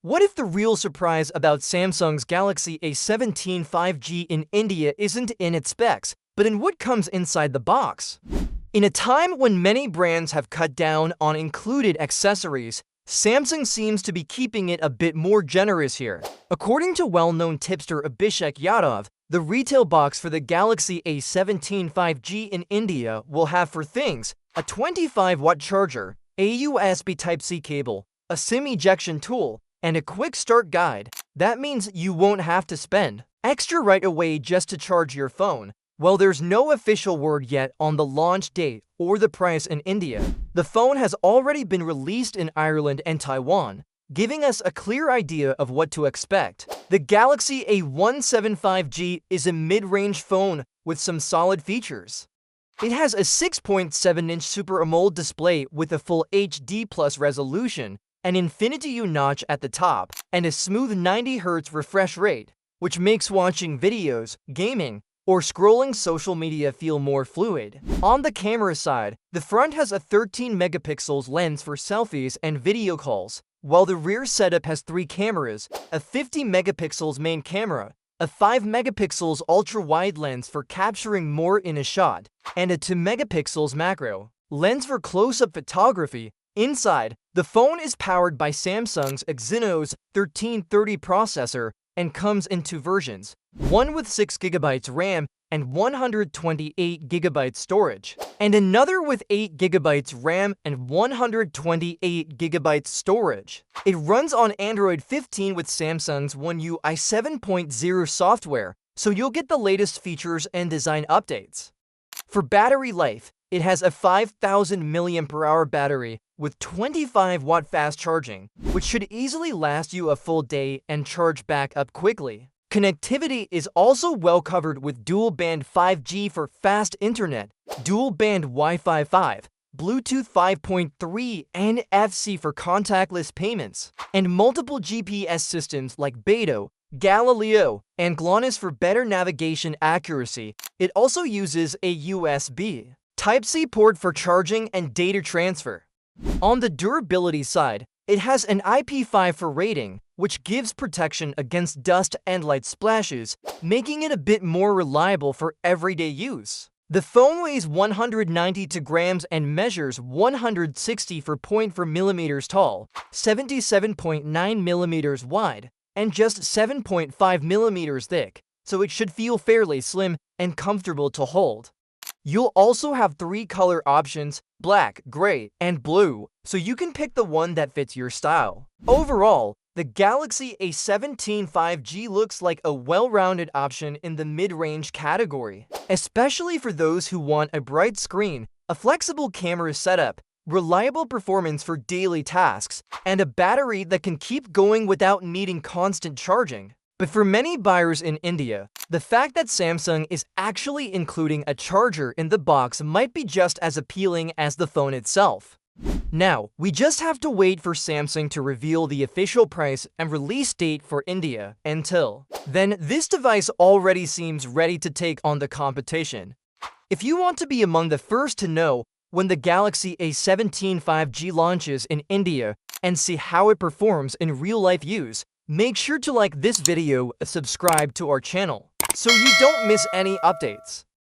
What if the real surprise about Samsung's Galaxy A17 5G in India isn't in its specs, but in what comes inside the box? In a time when many brands have cut down on included accessories, Samsung seems to be keeping it a bit more generous here. According to well-known tipster Abhishek Yadav, the retail box for the Galaxy A17 5G in India will have four things: a 25-watt charger, a USB Type-C cable, a SIM ejection tool, and a quick start guide. That means you won't have to spend extra right away just to charge your phone. While there's no official word yet on the launch date or the price in India, the phone has already been released in Ireland and Taiwan, giving us a clear idea of what to expect. The Galaxy A17 5G is a mid-range phone with some solid features. It has a 6.7-inch Super AMOLED display with a full HD Plus resolution, an Infinity U notch at the top, and a smooth 90Hz refresh rate, which makes watching videos, gaming, or scrolling social media feel more fluid. On the camera side, the front has a 13 megapixels lens for selfies and video calls, while the rear setup has three cameras: a 50 megapixels main camera, a 5 megapixels ultra-wide lens for capturing more in a shot, and a 2 megapixels macro lens for close-up photography. Inside, the phone is powered by Samsung's Exynos 1330 processor and comes in two versions, one with 6GB RAM and 128GB storage, and another with 8GB RAM and 128GB storage. It runs on Android 15 with Samsung's One UI 7.0 software, so you'll get the latest features and design updates. For battery life, it has a 5000 mAh battery with 25-watt fast charging, which should easily last you a full day and charge back up quickly. Connectivity is also well covered with dual-band 5G for fast internet, dual-band Wi-Fi 5, Bluetooth 5.3, NFC for contactless payments, and multiple GPS systems like Beidou, Galileo, and GLONASS for better navigation accuracy. It also uses a USB Type-C port for charging and data transfer. On the durability side, it has an IP54 rating, which gives protection against dust and light splashes, making it a bit more reliable for everyday use. The phone weighs 192 grams and measures 164.4 millimeters tall, 77.9 millimeters wide, and just 7.5 millimeters thick, so it should feel fairly slim and comfortable to hold. You'll also have three color options: black, gray, and blue, so you can pick the one that fits your style. Overall, the Galaxy A17 5G looks like a well-rounded option in the mid-range category, especially for those who want a bright screen, a flexible camera setup, reliable performance for daily tasks, and a battery that can keep going without needing constant charging. But for many buyers in India, the fact that Samsung is actually including a charger in the box might be just as appealing as the phone itself. Now, we just have to wait for Samsung to reveal the official price and release date for India. Until then, this device already seems ready to take on the competition. If you want to be among the first to know when the Galaxy A17 5G launches in India and see how it performs in real-life use, make sure to like this video and subscribe to our channel so you don't miss any updates.